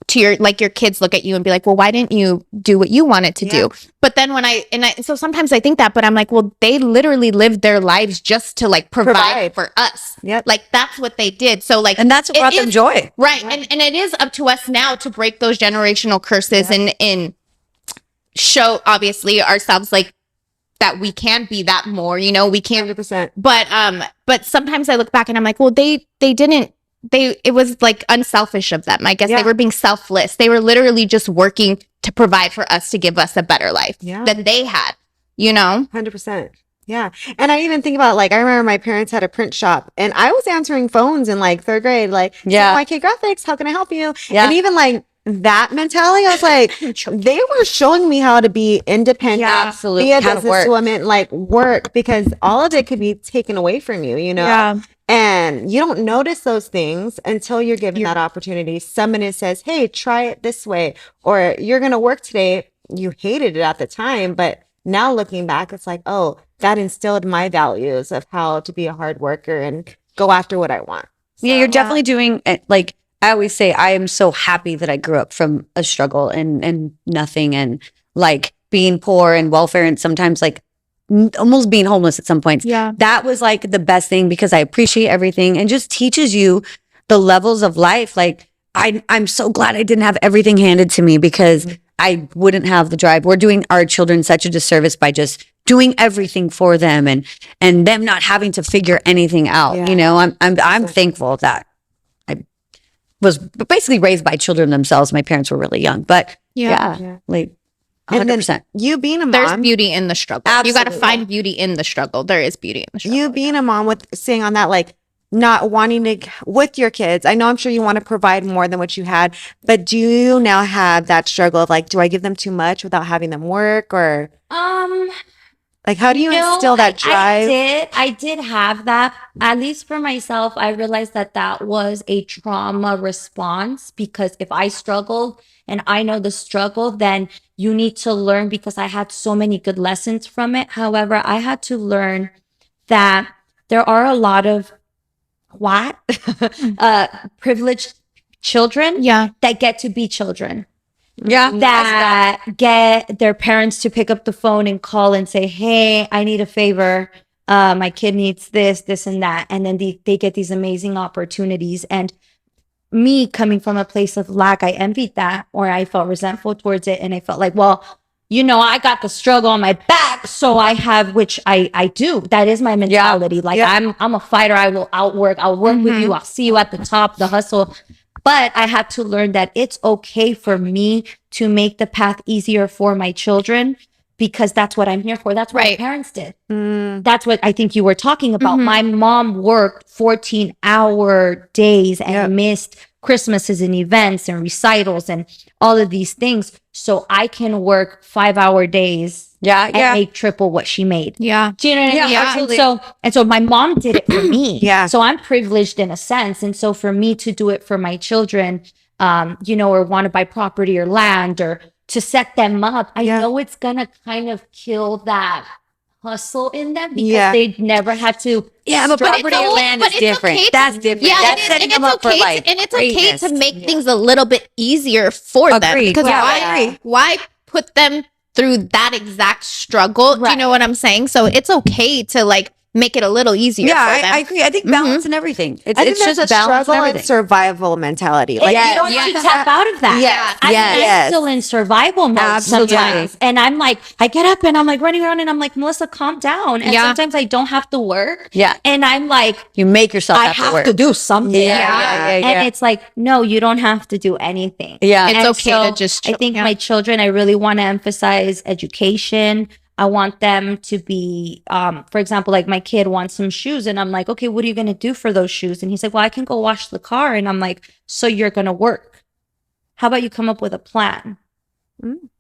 to your kids look at you and be like, well, why didn't you do what you wanted to do? But then so sometimes I think that, but I'm like, well, they literally lived their lives just to like provide for us. Yep. Like that's what they did. So like, And that's what brought them joy. Right. And it is up to us now to break those generational curses and show obviously ourselves like that we can be that more, you know, we can't, 100%. but sometimes I look back and I'm like, well, it was like unselfish of them. I guess they were being selfless. They were literally just working to provide for us, to give us a better life than they had, you know? 100%. Yeah. And I even think about, like, I remember my parents had a print shop and I was answering phones in like 3rd grade, like, YK Graphics, how can I help you? Yeah. And even like that mentality, I was like, they were showing me how to be independent, absolutely, be a businesswoman, like work, because all of it could be taken away from you, you know? Yeah. And you don't notice those things until you're given that opportunity. Someone says, hey, try it this way, or you're going to work today. You hated it at the time, but now looking back, it's like, oh, that instilled my values of how to be a hard worker and go after what I want. So, you're definitely doing it. Like I always say, I am so happy that I grew up from a struggle and nothing, and like being poor and welfare, and sometimes like almost being homeless at some points. Yeah. That was like the best thing, because I appreciate everything and just teaches you the levels of life. Like I'm so glad I didn't have everything handed to me, because I wouldn't have the drive. We're doing our children such a disservice by just doing everything for them and them not having to figure anything out. Yeah. You know, I'm thankful that I was basically raised by children themselves. My parents were really young, but like 100%. You being a mom, There's beauty in the struggle. Absolutely. You got to find beauty in the struggle. There is beauty in the struggle. you being a mom with saying on that, like, not wanting to with your kids. I know, I'm sure you want to provide more than what you had, but do you now have that struggle of like, do I give them too much without having them work, or like, how do you instill that drive? I did have that. At least for myself, I realized that was a trauma response, because if I struggled and I know the struggle, then you need to learn, because I had so many good lessons from it. However, I had to learn that there are a lot of privileged children that get to be children. That get their parents to pick up the phone and call and say, hey, I need a favor. My kid needs this and that. And then they get these amazing opportunities. And me coming from a place of lack, I envied that, or I felt resentful towards it. And I felt like, well, you know, I got the struggle on my back, so I have, which I do. That is my mentality. Like I'm a fighter. I will outwork. I'll work with you. I'll see you at the top, the hustle. But I had to learn that it's okay for me to make the path easier for my children, because that's what I'm here for. That's what my parents did. That's what I think you were talking about. My mom worked 14-hour days and missed Christmases and events and recitals and all of these things, so I can work 5-hour days and make triple what she made. Yeah. Do you know what I mean? Yeah, absolutely. And so my mom did it for me. So I'm privileged in a sense. And so for me to do it for my children, you know, or want to buy property or land, or to set them up, I know it's gonna kind of kill that hustle in them, because they never had to. Yeah, but property or land is different. That's different. Yeah, that's setting them up for life. And it's okay to make things a little bit easier for them. Because why put them through that exact struggle? Do you know what I'm saying? So it's okay to like make it a little easier. Yeah, for them. I agree. I think balance and everything. I think It's there's just a balance struggle and and survival mentality. Like, You don't need to tap out of that. I'm still in survival mode sometimes. And I'm like, I get up and I'm like running around and I'm like, Melissa, calm down. And sometimes I don't have to work. And I'm like, you make yourself have to do something. And it's like, no, you don't have to do anything. It's okay to just chill. I think my children, I really want to emphasize education. I want them to be, for example, like my kid wants some shoes, and I'm like, okay, what are you going to do for those shoes? And he's like, well, I can go wash the car. And I'm like, so you're going to work. How about you come up with a plan,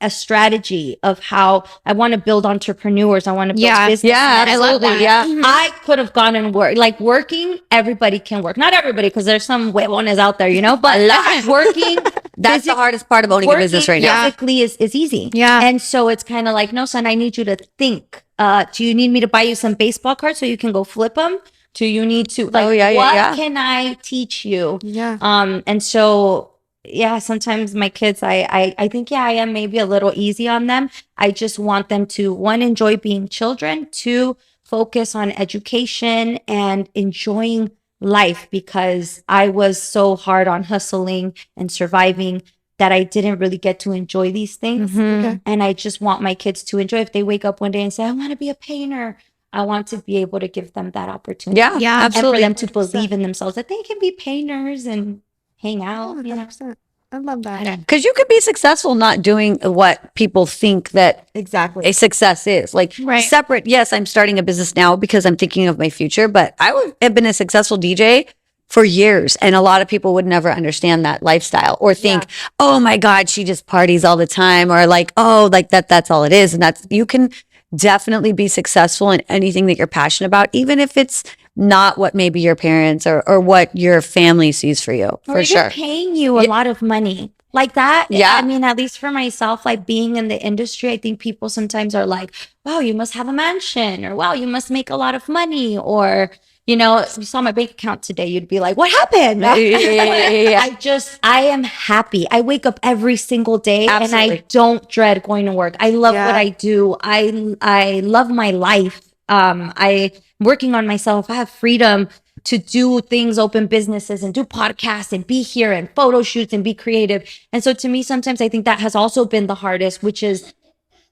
a strategy of how I want to build entrepreneurs. I want to build business. I love that. I could have gone and worked. Like working, everybody can work. Not everybody, because there's some huevones out there, you know, but working. That's the hardest part of owning a business right now. Physically is easy. And so it's kind of like, no, son, I need you to think. Do you need me to buy you some baseball cards so you can go flip them? Do you need to, like, what can I teach you? And so yeah, sometimes my kids, I think, yeah, I am maybe a little easy on them. I just want them to, one, enjoy being children, two, focus on education and enjoying life, because I was so hard on hustling and surviving that I didn't really get to enjoy these things. Okay. And I just want my kids to enjoy. If they wake up one day and say, I want to be a painter, I want to be able to give them that opportunity. Yeah, Yeah. And for absolutely. them to believe in themselves that they can be painters and hang out, you know. 100%. I love that. Because you could be successful not doing what people think that Exactly. a success is. Like Right. separate, yes, I'm starting a business now because I'm thinking of my future, but I would have been a successful DJ for years. And a lot of people would never understand that lifestyle or think, oh my God, she just parties all the time, or like, oh, like that's all it is. And that's, you can definitely be successful in anything that you're passionate about, even if it's not what maybe your parents or what your family sees for you, Or for even sure. paying you a lot of money like that. Yeah. I mean, at least for myself, like being in the industry, I think people sometimes are like, wow, you must have a mansion, or wow, you must make a lot of money, or, you know, if you saw my bank account today, you'd be like, what happened? Yeah. I am happy. I wake up every single day and I Absolutely. don't dread going to work. I love Yeah. what I do. I love my life. I working on myself. I have freedom to do things, open businesses and do podcasts and be here and photo shoots and be creative. And so to me, sometimes I think that has also been the hardest, which is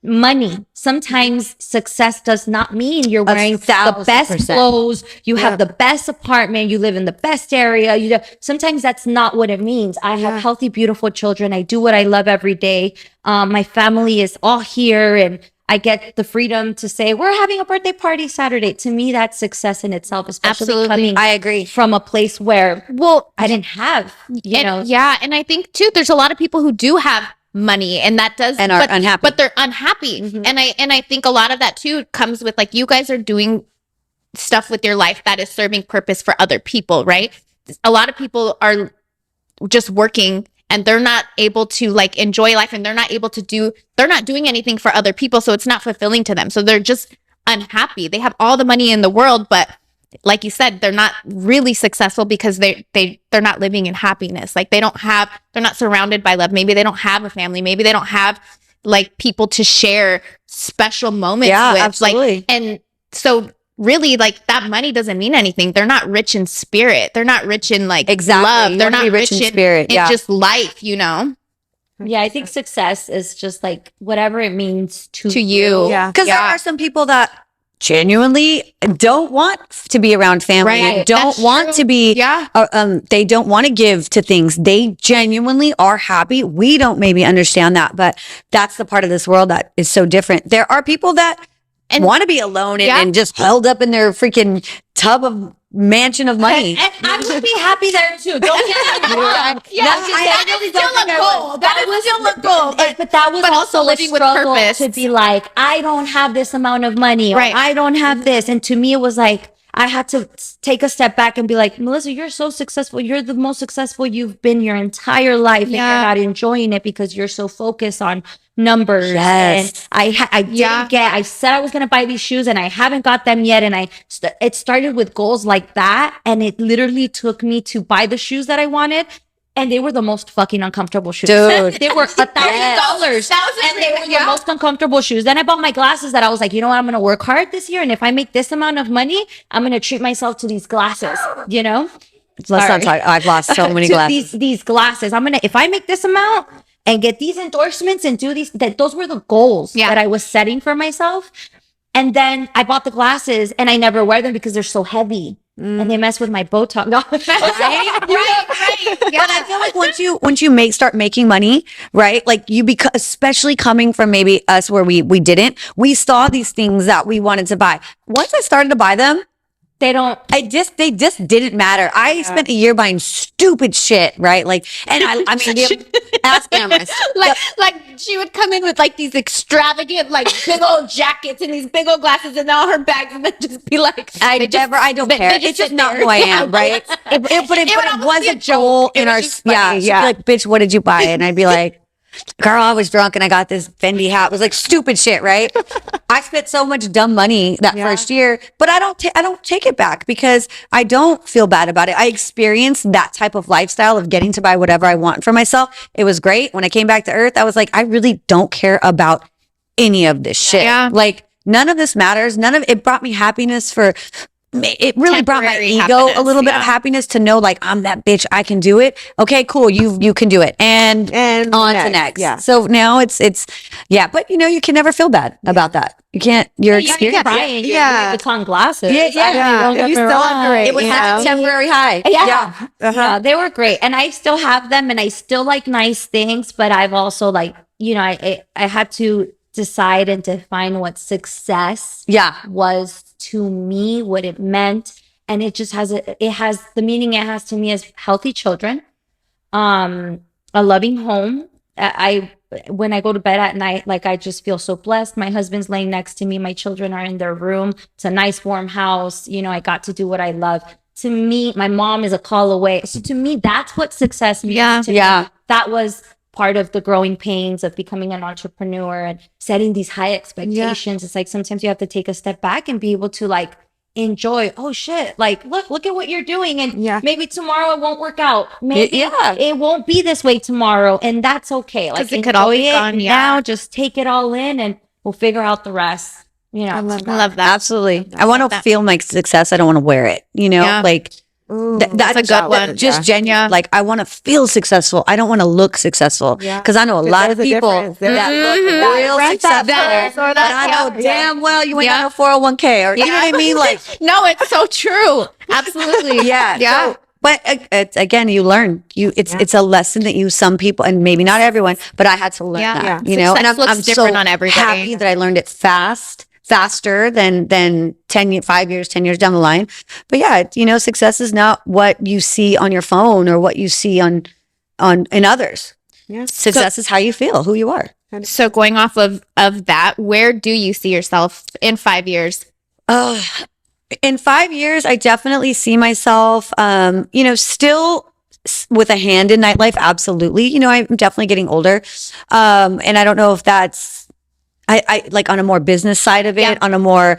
money. Sometimes success does not mean you're wearing the 1,000%. best clothes, you have the best apartment, you live in the best area. You know, sometimes that's not what it means. I have healthy, beautiful children. I do what I love every day. My family is all here, and I get the freedom to say, we're having a birthday party Saturday. To me, that's success in itself, especially Absolutely. coming I agree. from a place where Well, I didn't have, you and, know. yeah, and I think too, there's a lot of people who do have money, and that does, And are unhappy. but they're unhappy. And I think a lot of that too comes with, like, you guys are doing stuff with your life that is serving purpose for other people, right? A lot of people are just working and they're not able to like enjoy life, and they're not doing anything for other people, so it's not fulfilling to them, so they're just unhappy. They have all the money in the world, but like you said, they're not really successful because they're not living in happiness. Like they're not surrounded by love. Maybe they don't have a family. Maybe they don't have like people to share special moments Yeah, with. absolutely. Like, and so really, like, that money doesn't mean anything. They're not rich in spirit. They're not rich in like Exactly. love. You They're wanna not be rich in spirit. in Yeah. just life, you know? Yeah, I think success is just like whatever it means to you. Yeah. Because there are some people that genuinely don't want to be around family, Right. don't That's want true. to be, Yeah. they don't want to give to things. They genuinely are happy. We don't maybe understand that, but that's the part of this world that is so different. There are people that want to be alone and just held up in their freaking tub of mansion of money. And I would be happy there too. Don't get me wrong. Yeah, that is still a goal. That is still a goal. But that was but also also a living with struggle purpose. to be like, I don't have this amount of money, or Right. I don't have this. And to me, it was like, I had to take a step back and be like, Melissa, you're so successful. You're the most successful you've been your entire life. And you're not enjoying it because you're so focused on numbers. Yes. And I said I was going to buy these shoes and I haven't got them yet. And it started with goals like that. And it literally took me to buy the shoes that I wanted. And they were the most fucking uncomfortable shoes. Dude. They were $1,000. And they were the most uncomfortable shoes. Then I bought my glasses that I was like, you know what? I'm going to work hard this year. And if I make this amount of money, I'm going to treat myself to these glasses, you know? Let's not talk. I've lost so many To glasses. These glasses. If I make this amount and get these endorsements and do those were the goals that I was setting for myself. And then I bought the glasses and I never wear them because they're so heavy. And they mess with my Botox. No. Right. But I feel like once you start making money, right? Like especially coming from maybe us where we saw these things that we wanted to buy. Once I started to buy them, they just didn't matter. I spent a year buying stupid shit, right? Like, and I mean, ask cameras. Like she would come in with like these extravagant, like big old jackets and these big old glasses and all her bags, and then just be like, I don't care. It's just not who I am, right? But it was a goal in our, she'd be like, bitch, what did you buy? And I'd be like, girl, I was drunk and I got this Fendi hat. It was like stupid shit, right? I spent so much dumb money that first year, but I don't take it back because I don't feel bad about it. I experienced that type of lifestyle of getting to buy whatever I want for myself. It was great. When I came back to earth, I was like, I really don't care about any of this shit. Yeah. Like none of this matters. None of it brought me happiness for it really brought my Temporary ego a little bit of yeah. happiness to know like I'm that bitch, I can do it. Okay, cool. You can do it. And on to next. Yeah. So now it's but you can never feel bad about that. You can't you're experiencing Crying, Yeah. Louis Vuitton glasses. Yeah. Don't get You me still wrong. operate, it was you at a know? temporary high. Yeah. Uh-huh. Yeah, they were great. And I still have them and I still like nice things, but I've also like, I had to decide and define what success was to me, what it meant. And it just has the meaning it has to me as healthy children, a loving home. When I go to bed at night, like I just feel so blessed. My husband's laying next to me. My children are in their room. It's a nice warm house. I got to do what I love. To me, my mom is a call away. So to me, that's what success means to me. That was part of the growing pains of becoming an entrepreneur and setting these high expectations. It's like sometimes you have to take a step back and be able to like enjoy, oh shit, like look at what you're doing, and maybe tomorrow it won't work out, maybe it won't be this way tomorrow, and that's okay. Like it could all be gone now, just take it all in and we'll figure out the rest. I love that. Absolutely. I want to feel my success. I don't want to wear it, like that's a good one. Just genuine. Like I want to feel successful. I don't want to look successful because I know a lot of people that look real successful. But I know damn well you ain't got no 401k or you know what I mean. Like no, it's so true. Absolutely. So, but it's again, you learn. It's a lesson that some people, and maybe not everyone, but I had to learn that. And I'm so on everybody. Happy that I learned it faster than 5 years, 10 years down the line. But success is not what you see on your phone or what you see in others. Success is how you feel, who you are. So going off of that, where do you see yourself in 5 years? In 5 years, I definitely see myself, still with a hand in nightlife. Absolutely. I'm definitely getting older. And I don't know if that's, I like on a more business side of it, on a more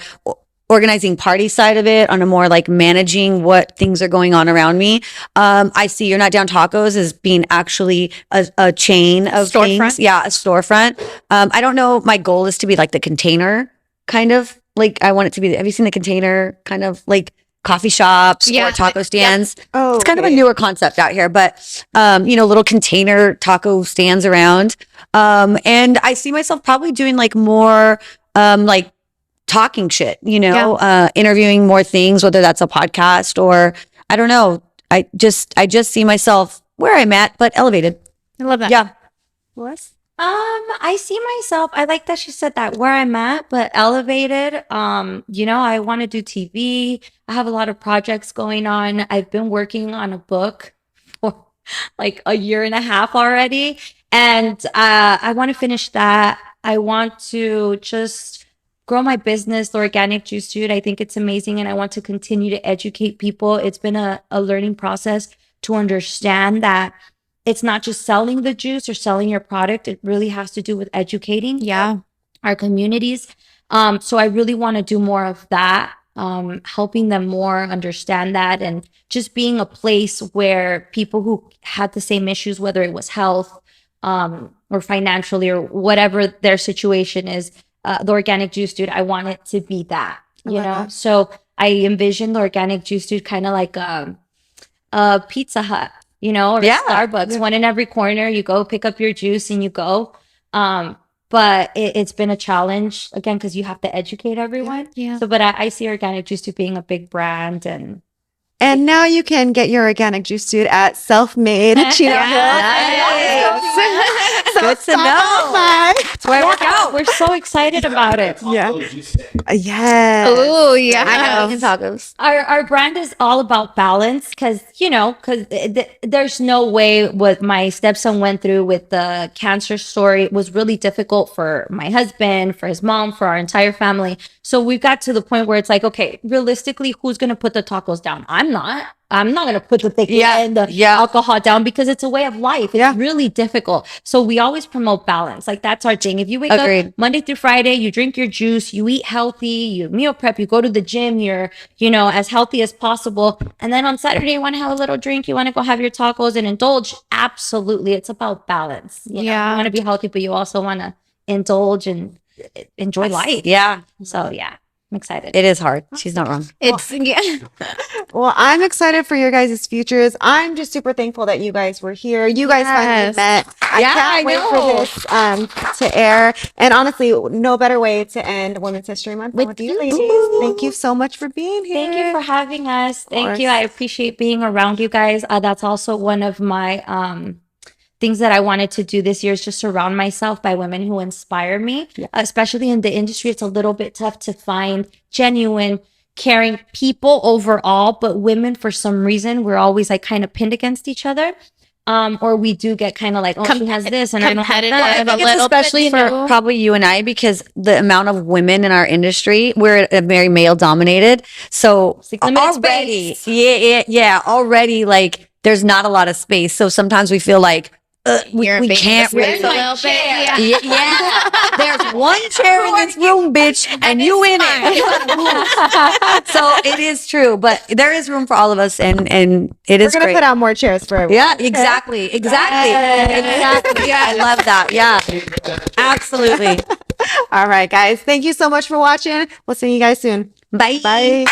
organizing party side of it, on a more like managing what things are going on around me. I see You're Not Down Tacos as being actually a chain of things. Yeah, a storefront. I don't know. My goal is to be like the container kind of like, I want it to be, have you seen the container kind of like coffee shops or taco stands? Oh, it's kind of a newer concept out here, but little container taco stands around. And I see myself probably doing like more like talking shit, interviewing more things, whether that's a podcast or I don't know. I just see myself where I'm at, but elevated. I love that. Yeah. I see myself, I like that she said that, where I'm at, but elevated. I want to do TV. I have a lot of projects going on. I've been working on a book for like a year and a half already. And I want to finish that. I want to just grow my business, the Organic Juice Dude. I think it's amazing. And I want to continue to educate people. It's been a learning process to understand that it's not just selling the juice or selling your product. It really has to do with educating our communities. So I really want to do more of that, helping them more understand that, and just being a place where people who had the same issues, whether it was health or financially or whatever their situation is, the Organic Juice Dude, I want it to be that, So I envision the Organic Juice Dude kind of like a Pizza Hut, or Starbucks, one in every corner. You go pick up your juice and you go. But it's been a challenge again, because you have to educate everyone. Yeah. So, but I see Organic Juice Dude being a big brand, and now you can get your Organic Juice Dude at Self-Made Chino Hill. Good to know. That's where I work out. We're so excited about it. Yeah. Oh, yeah. I have eaten tacos. Our brand is all about balance, because there's no way what my stepson went through with the cancer story was really difficult for my husband, for his mom, for our entire family. So we got to the point where it's like, okay, realistically, who's going to put the tacos down? I'm not. I'm not going to put the tequila and the alcohol down because it's a way of life. It's really difficult. So we always promote balance. Like that's our thing. If you wake up Monday through Friday, you drink your juice, you eat healthy, you meal prep, you go to the gym, you're, you know, as healthy as possible. And then on Saturday, you want to have a little drink, you want to go have your tacos and indulge. Absolutely. It's about balance. You know, you want to be healthy, but you also want to indulge and enjoy life. Yeah. So yeah, I'm excited. It is hard. She's not wrong. Well, I'm excited for your guys' futures. I'm just super thankful that you guys were here. You guys finally met. I can't wait for this to air. And honestly, no better way to end Women's History Month than with you ladies. Thank you so much for being here. Thank you for having us. Thank you. I appreciate being around you guys. That's also one of my things that I wanted to do this year is just surround myself by women who inspire me, especially in the industry. It's a little bit tough to find genuine, caring people overall, but women, for some reason, we're always like kind of pinned against each other. Or we do get kind of like, oh, she has this and I don't have that. I think it's especially for probably you and I, because the amount of women in our industry, we're very male dominated. So already, already like there's not a lot of space. So sometimes we feel like, we can't really. A little bit. There's one chair in this room, bitch, and you in it. So it is true, but there is room for all of us, and it is. We're gonna put out more chairs for everyone. Yeah, exactly. Yeah, I love that. Yeah, absolutely. All right, guys. Thank you so much for watching. We'll see you guys soon. Bye. Bye.